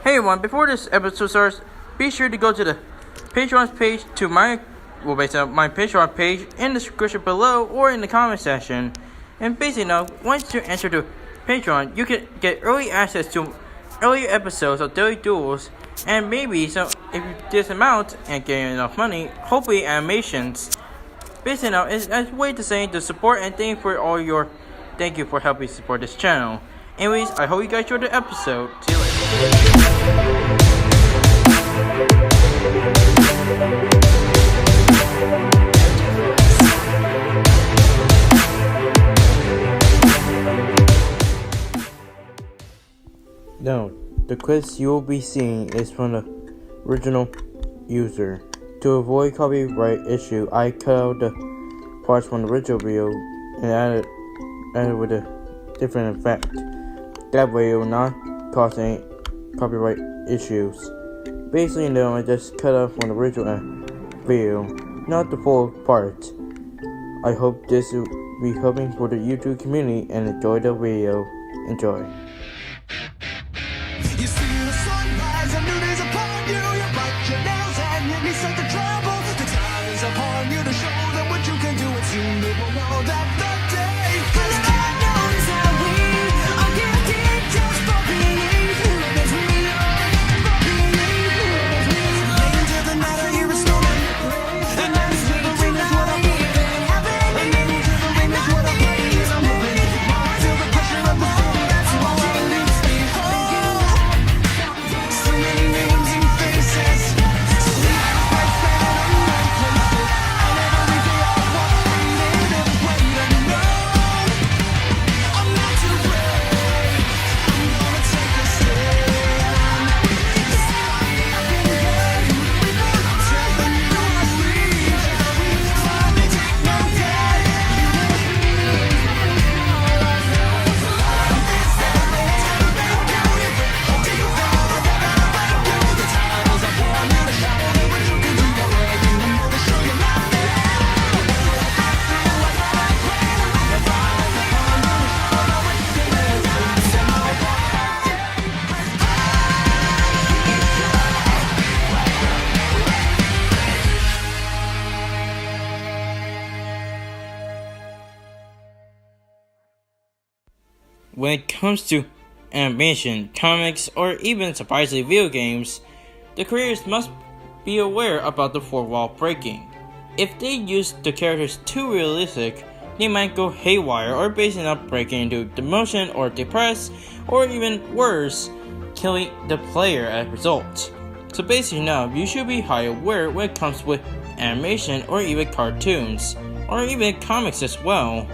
Hey everyone, before this episode starts, be sure to go to the Patreon page to my Patreon page in the description below or in the comment section. And basically now, once you enter the Patreon, you can get early access to earlier episodes of Daily Duels, and maybe some if you this amount and get enough money, hopefully animations. Basically now, it's a way to say the support and thank you for helping support this channel. Anyways, I hope you guys enjoyed the episode. See you later. Now, the quiz you will be seeing is from the original user. To avoid copyright issue, I cut out the parts from the original video and added with a different effect. That way it will not cause any copyright issues. Basically, I just cut out from the original video, not the full part. I hope this will be helping for the YouTube community and enjoy the video. Enjoy. You see the sunrise, a new day's upon you. You bite your nails and you need something trouble. The time is upon you to show them what you can do. And soon they will know that the day has come. When it comes to animation, comics, or even surprisingly video games, the creators must be aware about the fourth wall breaking. If they use the characters too realistic, they might go haywire or basically not breaking into demotion or depress, or even worse, killing the player as a result. So basically now, you should be highly aware when it comes with animation or even cartoons, or even comics as well.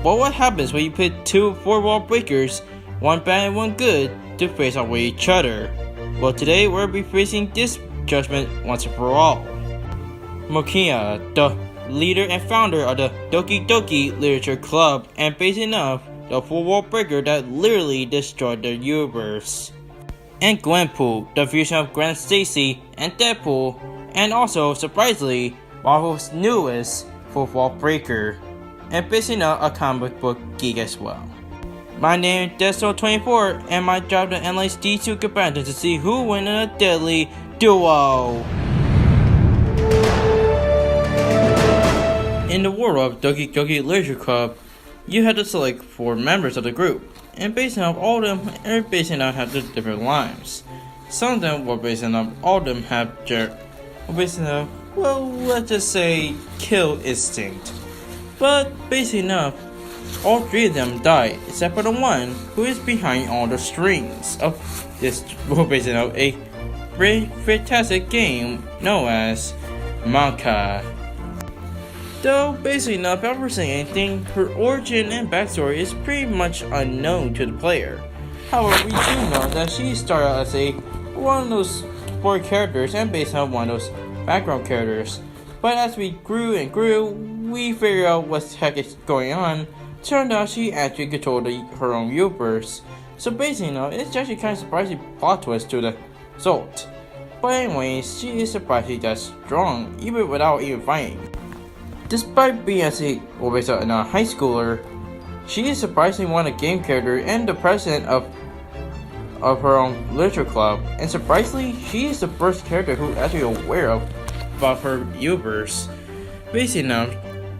But what happens when you put two fourth wall breakers, one bad and one good, to face off with each other? Well, today we'll be facing this judgment once and for all. Monika, the leader and founder of the Doki Doki Literature Club, and basically enough, the fourth wall breaker that literally destroyed the universe. And Gwenpool, the fusion of Gwen Stacy and Deadpool, and also, surprisingly, Marvel's newest fourth wall breaker. And basically not a comic book geek as well. My name is Desto24, and my job to analyze these two competitors to see who wins in a deadly duo. In the world of Doki Doki Literature Club, you have to select 4 members of the group, and based on all of them, and based on have the different lives. Some of them were based on all of them have based on let's just say kill instinct. But basically enough, all 3 of them died, except for the one who is behind all the strings of this, basically a very fantastic game known as Monika. Though basically not ever saying anything, her origin and backstory is pretty much unknown to the player. However, we do know that she started as one of those support characters and based on one of those background characters. But as we grew and grew, we figured out what the heck is going on. Turned out she actually controlled her own universe. So basically, it's actually kind of surprising plot twist to the result. But anyways, she is surprisingly that strong, even without even fighting. Despite being a high schooler, she is surprisingly one of the game character and the president of of her own literature club, and surprisingly, she is the first character who actually aware of about her universe. Basically now,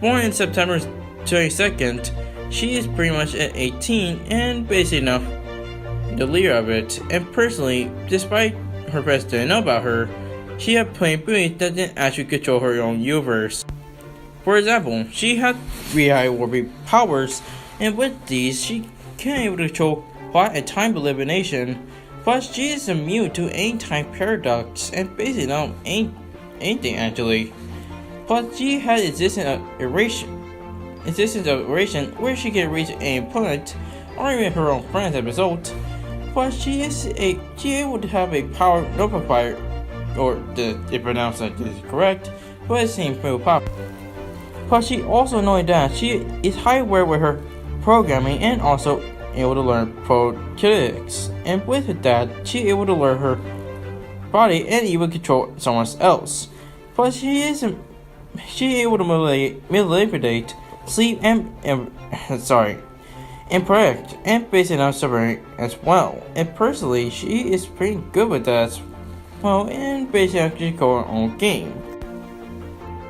born in September 22nd, she is pretty much at 18 and basically now the leader of it. And personally, despite her parents didn't know about her, she had plenty of abilities that didn't actually control her own universe. For example, she had reality warping powers, and with these, she can able to control plot and time elimination. Plus, she is immune to any time paradox and basically not anything actually. Plus, she has existence of erasure where she can erase any opponent or even her own friends as a result. Plus, she able to have a power nullifier, or if pronounced like this is correct, but it seems pretty powerful. Plus, she also knowing that she is highly aware with her programming and also able to learn prokinetics. And with that, she able to learn her body and even control someone else. Plus, she able to manipulate, sleep, and predict, and basically on suffering as well. And personally, she is pretty good with that as well, and basically control her own game.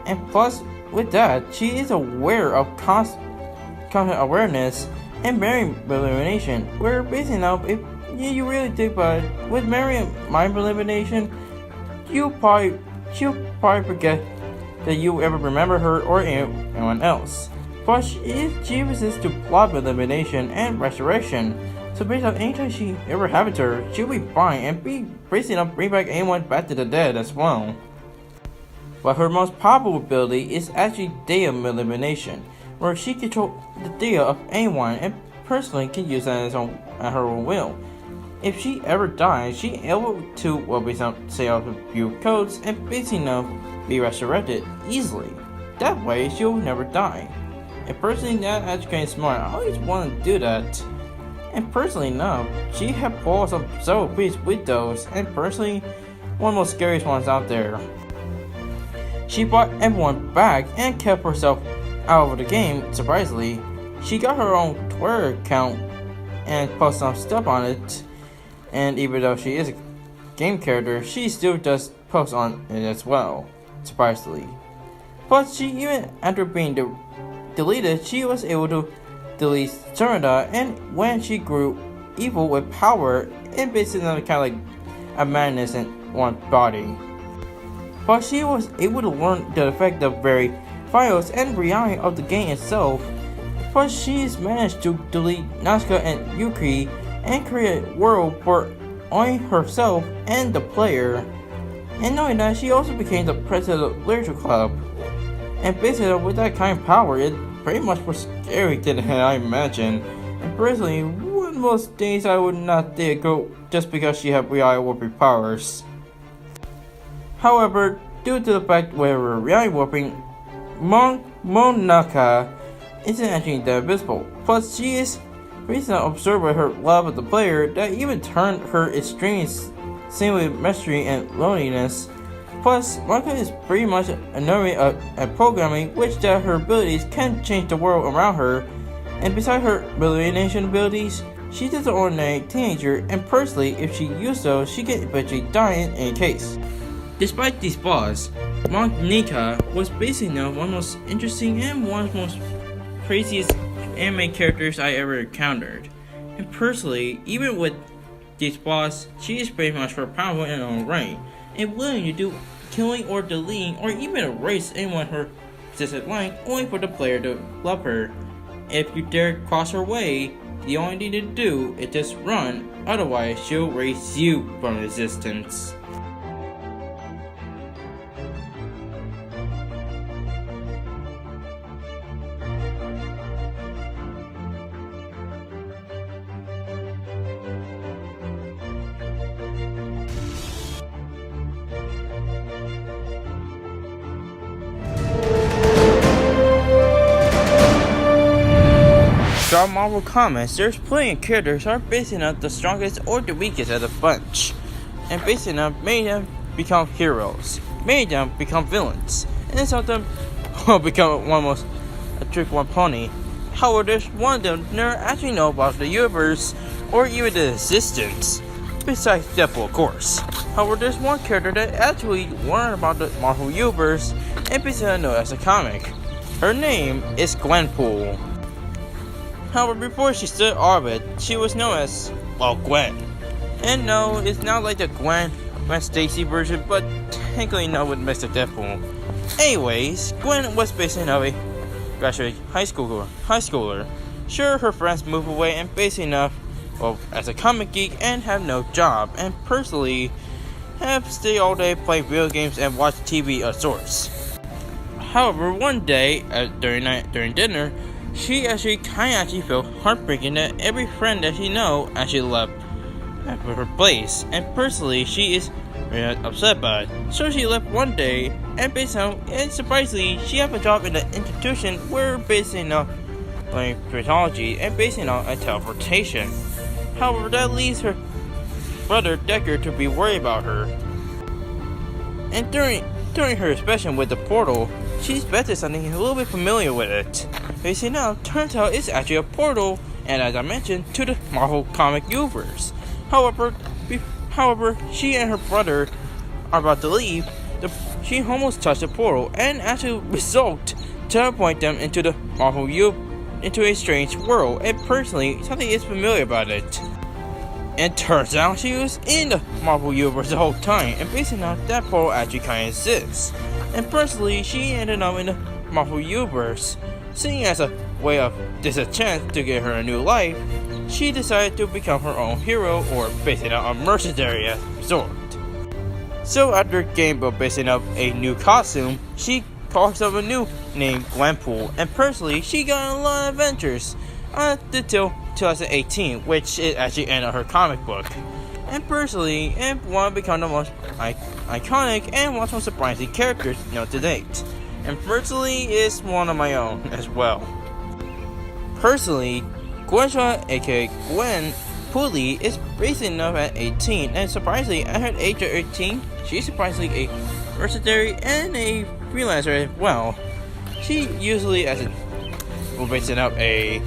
And plus, with that, she is aware of constant awareness and memory elimination, where basically now, if you really think about it, with memory and mind elimination, she'll probably forget that you ever remember her or anyone else. Plus, she resists to plot elimination and restoration, so basically anytime she ever happens to her, she'll be fine and be basically not bring back anyone back to the dead as well. But her most powerful ability is actually data elimination, where she controls the data of anyone and personally can use that at her own will. If she ever dies, she able to say out a few codes and basically be resurrected easily. That way, she'll never die. And personally, that actually kind of smart. I always wanted to do that. And personally, she had pulled some several beats with those, and personally, one of the most scariest ones out there. She brought everyone back and kept herself out of the game, surprisingly. She got her own Twitter account and posted some stuff on it, and even though she is a game character, she still does post on it as well, surprisingly. Plus, she even after being deleted, she was able to delete Serenada, and when she grew evil with power, and basically kind of like a madness in one body. But she was able to learn the effect of very files and reality of the game itself. Plus, she's managed to delete Nazca and Yuki and create a world for only herself and the player. And knowing that, she also became the president of the Literature Club. And basically, with that kind of power, it pretty much was scary than I imagined. And personally, one of most days I would not dare go just because she had reality warping powers. However, due to the fact where reality warping, Monika isn't actually that visible. Plus, she is recently observed with her love of the player that even turned her extreme seemingly mystery and loneliness. Plus, Monika is pretty much a nerd at programming, which that her abilities can change the world around her. And besides her elimination abilities, she's just an ordinary teenager, and personally, if she used those, she can eventually die in any case. Despite these flaws, Monika was basically one of the most interesting and one of the most craziest anime characters I ever encountered. And personally, even with these flaws, she is pretty much more powerful in her own right, and willing to do killing or deleting or even erase anyone her existed line only for the player to love her. If you dare cross her way, the only thing to do is just run, otherwise she'll erase you from existence. Throughout Marvel Comics, there's plenty of characters who are basically not the strongest or the weakest of the bunch. And basically many of them become heroes, many of them become villains, and some of them will become almost a trick one pony. However, there's one of them that never actually know about the universe or even the existence. besides Deadpool, of course. However, there's one character that actually learned about the Marvel Universe and basically known as a comic. Her name is Gwenpool. However, before she stood orbit, she was known as, well, Gwen. And no, it's not like the Gwen Stacy version, but technically not with Mr. Deadpool. Anyways, Gwen was basically a graduate high schooler. Sure, her friends moved away and basically enough, well, as a comic geek and have no job, and personally have stay all day, play video games, and watch TV of sorts. However, one day during dinner, she actually felt heartbreaking that every friend that she know actually left her place, and personally, she is very upset by it. So she left one day, and surprisingly, she had a job in an institution where basically learning pathology and basically a teleportation. However, that leads her brother Decker to be worried about her. And during her inspection with the portal, she spotted something a little bit familiar with it. Basically now, turns out it's actually a portal, and as I mentioned, to the Marvel comic universe. However, she and her brother are about to leave. She almost touched the portal, and actually result teleport them into the Marvel into a strange world. And personally, something is familiar about it. And turns out she was in the Marvel universe the whole time, and basically now that portal actually kinda exists. And personally, she ended up in the Marvel universe. Seeing as a way of this a chance to get her a new life, she decided to become her own hero, or basically a mercenary of sort. So after getting basically a new costume, she calls herself a new name Gwenpool, and personally, she got a lot of adventures until 2018, which is actually ended her comic book. And personally, and one become the most iconic and one of the most surprising characters known to date. And personally, is one of my own as well. Personally, Gwenpool, aka Gwen Pooley, is basically enough at 18, and surprisingly, at her age of 18, she's surprisingly a mercenary and a freelancer as well. She usually basing up a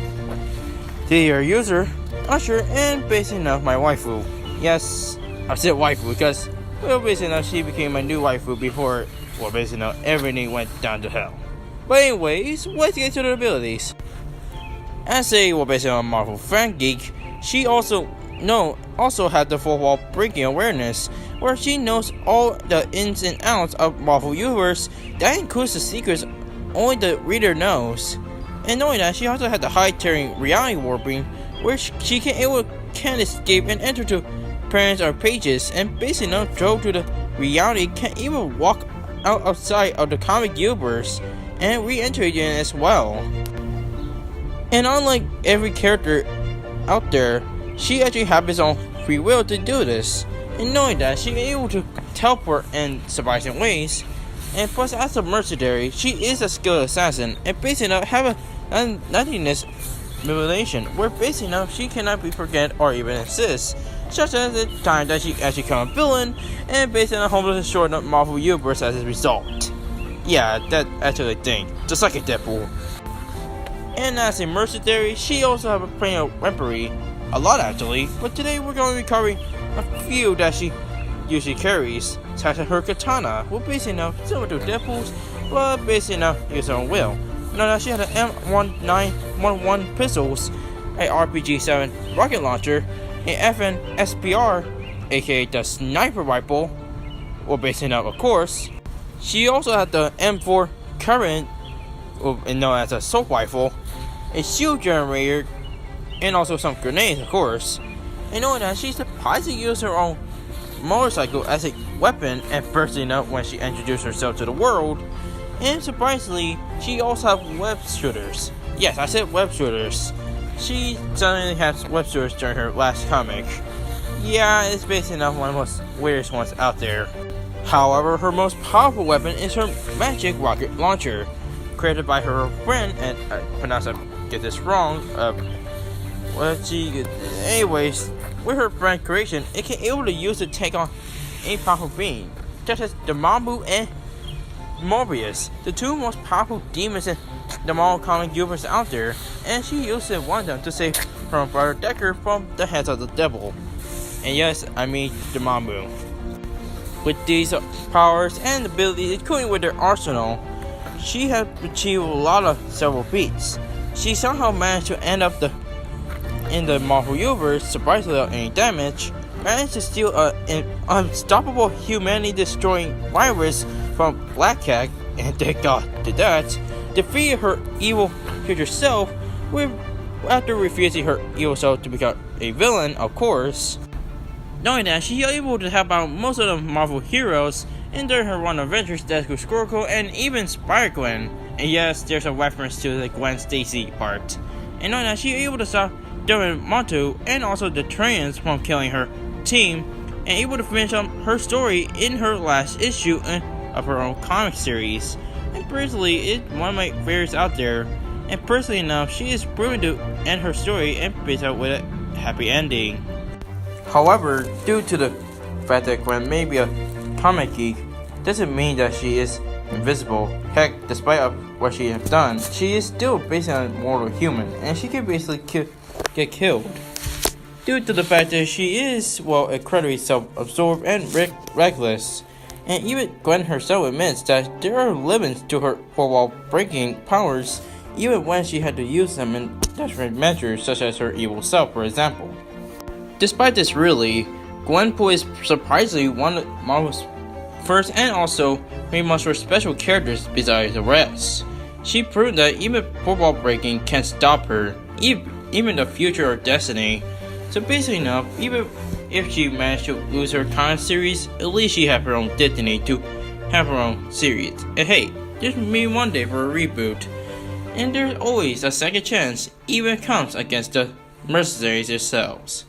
DDR user, usher, and basing up my waifu. Yes, I said waifu because, well, basically now she became my new waifu before, well, basically now everything went down to hell. But anyways, let's get to the abilities. As a, well, basically a Marvel fan geek, she also had the fourth wall breaking awareness, where she knows all the ins and outs of Marvel Universe. That includes the secrets only the reader knows. And knowing that, she also had the high-tearing reality warping, where she can escape and enter to parents or pages, and basically now drove to the reality, can't even walk outside of the comic universe and re-enter again as well. And unlike every character out there, she actually has his own free will to do this. And knowing that, she is able to teleport in surprising ways. And plus, as a mercenary, she is a skilled assassin, and basically have a nothingness mutilation, where basically she cannot be forget or even assist, such as the time that she actually became a villain, and basically homeless short of Marvel Universe as a result. Yeah, that actually thing, just like a Deadpool. And as a mercenary, she also has a plenty of weaponry, a lot actually, but today we're going to be covering a few that she usually carries, such as her katana, will basically similar to Deadpool's, but basically use her own will. Now that she had an M1911 pistols, a RPG-7 rocket launcher, a FN SPR, aka the sniper rifle, or basically of course. She also had the M4 current, known as a assault rifle, a shield generator, and also some grenades, of course. And knowing that, she surprisingly used her own motorcycle as a weapon and bursting up when she introduced herself to the world. And surprisingly, she also has web shooters. Yes, I said web shooters. She suddenly has web shooters during her last comic. Yeah, it's basically one of the most weirdest ones out there. However, her most powerful weapon is her magic rocket launcher, created by her friend, and I pronounce I get this wrong. Anyways, with her friend creation, it can able to use to take on any powerful being, such as the Mambu and Morbius, the two most powerful demons in the Marvel comic universe out there, and she used one of them to save her brother Decker from the hands of the devil. and yes, I mean the Mamu. With these powers and abilities, including with her arsenal, she has achieved a lot of several feats. She somehow managed to end up in the Marvel Universe, surprisingly without any damage, managed to steal an unstoppable humanity-destroying virus from Black Cat, and thank God to that, defeated her evil future self after refusing her evil self to become a villain, of course. Knowing that, she was able to help out most of the Marvel heroes and during her run of adventures that include Squirrel and even Spider-Gwen. And yes, there's a reference to the Gwen Stacy part. And knowing that, she was able to stop Derwin Montu and also the Trans from killing her team, and able to finish up her story in her last issue of her own comic series. And personally, it's one of my favorites out there. And personally enough, she is proven to end her story and finish out with a happy ending. However, due to the fact that Gwen may be a comic geek, doesn't mean that she is invisible. Heck, despite of what she has done, she is still basically a mortal human, and she can basically get killed. Due to the fact that she is, well, incredibly self-absorbed and reckless. And even Gwen herself admits that there are limits to her fourth-wall-breaking powers, even when she had to use them in desperate measures, such as her evil self, for example. Despite this, really, Gwenpool is surprisingly one of Marvel's first and also maybe most special characters besides the rest. She proved that even fourth-wall breaking can't stop her, even the future or destiny. So basically enough, even if she managed to lose her comic series, at least she had her own destiny to have her own series. And hey, there's maybe one day for a reboot. And there's always a second chance, even if it comes against the mercenaries themselves.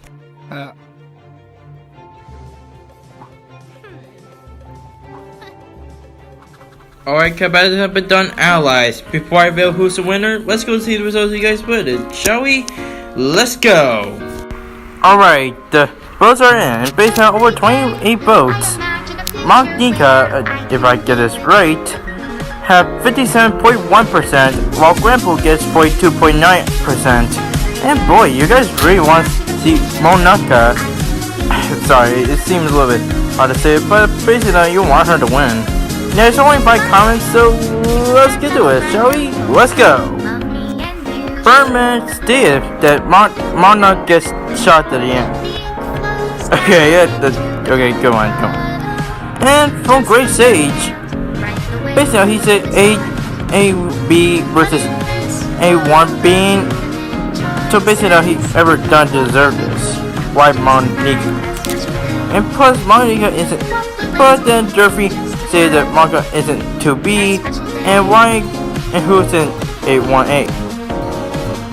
Alright, competitors have been done allies. Before I reveal who's the winner, let's go see the results you guys voted, shall we? Let's go! Alright, the votes are in, and based on over 28 votes, Monika, if I get this right, have 57.1%, while Gwenpool gets 42.9%. And boy, you guys really want to see Monika. Sorry, it seems a little bit hard to say it, but basically you want her to win. There's only 5 comments, so let's get to it, shall we? Let's go! Furman stated that Monika gets shot at the end. Okay, yeah, okay, come on. And from Great Sage, basically he said A-B versus A1 being, so basically he ever done to deserve this. Why Monika? And plus Monika isn't, but then Durfee said that Monika isn't 2B, and why and who's in A1A.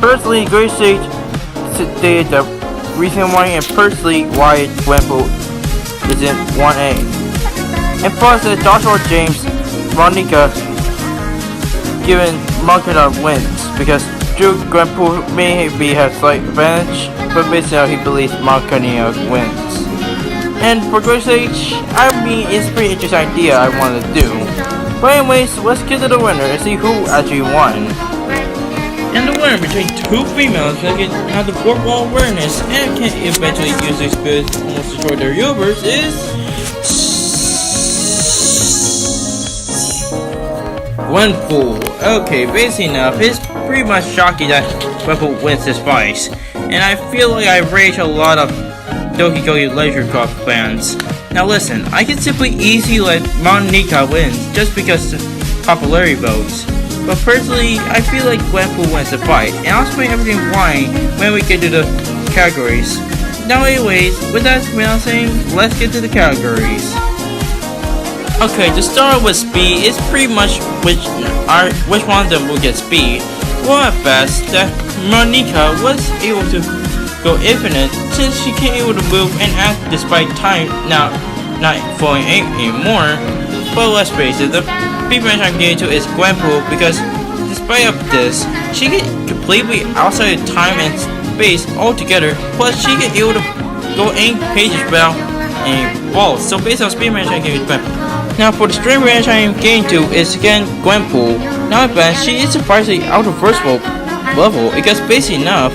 Personally, Great Sage stated the reason why, and personally why Gwenpool is in 1A. And plus that Joshua James, Monika given Monika wins, because Drew Gwenpool may have slight advantage, but basically he believes Monika wins. And for Great Sage, I mean, it's a pretty interesting idea I wanted to do. But anyways, let's get to the winner and see who actually won. And the winner between 2 females that can have the fourth wall awareness and can eventually use their spirits to almost destroy their universe is Gwenpool. Okay, basically enough, it's pretty much shocking that Gwenpool wins this fight. And I feel like I rage a lot of Doki Doki Leisure Club fans. Now listen, I can simply easily let Monika win just because of popularity votes. But personally, I feel like Gwenpool wins the fight, and I'll explain everything why when we get to the categories. Now anyways, with that I'm saying, let's get to the categories. Okay, to start with speed, it's pretty much which one of them will get speed. Well, at best, that Monika was able to go infinite since she came able to move and act despite time not falling anymore. But let's face it, the people I'm getting to is Gwenpool, because despite of this, she get completely outside of time and space altogether, plus she get able to go 8 pages without any walls. So based on speed range I'm getting Gwenpool. Now for the strength range I am getting to is again Gwenpool. Now advanced, she is surprisingly out of first level, because basically enough,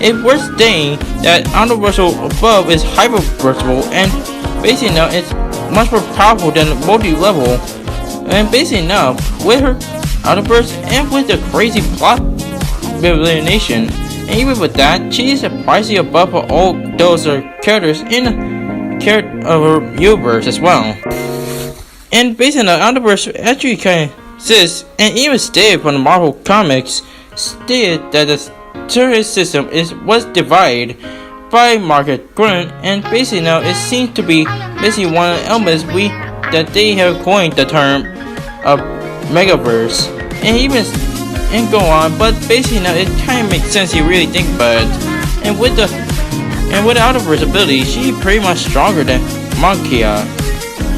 it's worth stating that Universal above is hyper-versatile and basically now it's much more powerful than multi-level. And basically now, with her Outburst and with the crazy plot elimination, and even with that, she is surprisingly above all those characters in her universe as well. And based on the Outburst actually consists, and even stated from the Marvel comics, stated that the service system was divided by Margaret Grunt, and basically now it seems to be basically one of the elements that they have coined the term of Megaverse, and go on, but basically now it kind of makes sense if you really think about it. And with the Outerverse ability, she's pretty much stronger than Monika.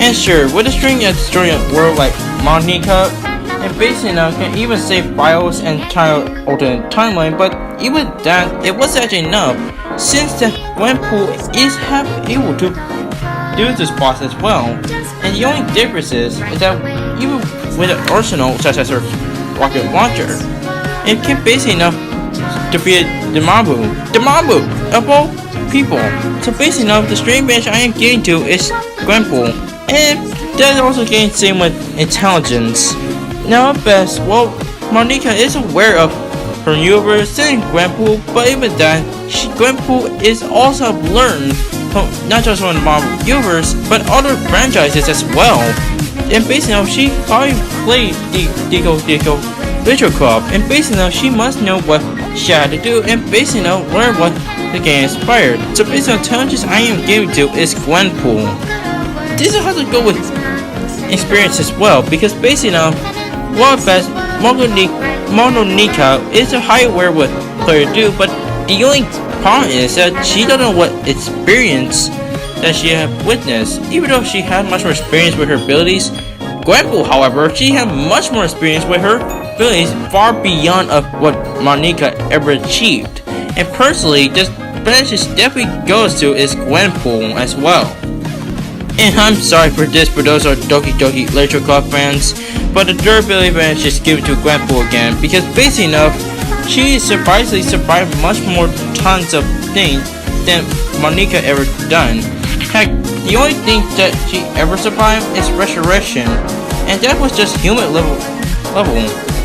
And sure, with a string at destroying a world like Monika, and basically now can even save files and alternate timeline, but even that, it was actually enough, since the Gwenpool is able to do this boss as well. And the only difference is that even with an arsenal such as her rocket launcher, it can basically enough to be the Mabu of all people. So basically now the stream bench I am getting to is Gwenpool, and that also getting same with intelligence. Now at best, well, Monika is aware of her universe and Gwenpool, but even that, Gwenpool is also learned from not just from the Marvel universe, but other franchises as well. And basically now she probably played the Deco Virtual Club, and basically now she must know what she had to do, and basically now learn what the game inspired. So basically on intelligence I am giving to is Gwenpool. This has to go with experience as well, because basically now, well, best Monika is a high aware what player do, but the only problem is that she doesn't know what experience that she had witnessed. Even though she had much more experience with her abilities, Gwenpool, however, she had much more experience with her abilities far beyond of what Monika ever achieved. And personally, this bench definitely goes to is Gwenpool as well. And I'm sorry for this for those Doki Doki Literature Club fans, but the durability bench is given to Gwenpool again, because basically enough, she surprisingly survived much more tons of things than Monika ever done. Heck, the only thing that she ever survived is resurrection, and that was just human level.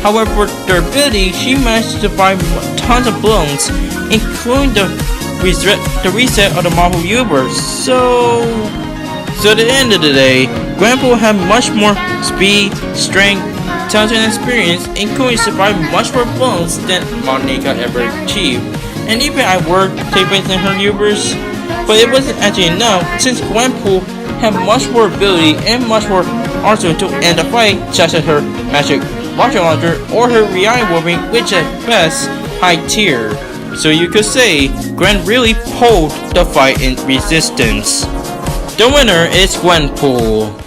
However, durability, she managed to survive tons of blows, including the reset of the Marvel universe. So at the end of the day, Gwenpool had much more speed, strength, talent, and experience, including surviving much more blows than Monika ever achieved. And even I worked take place in her universe, but it wasn't actually enough, since Gwenpool had much more ability and much more arsenal to end the fight, such as her magic rocket launcher or her reality warping, which at best high tier. So you could say Gwen really pulled the fight in resistance. The winner is Gwenpool.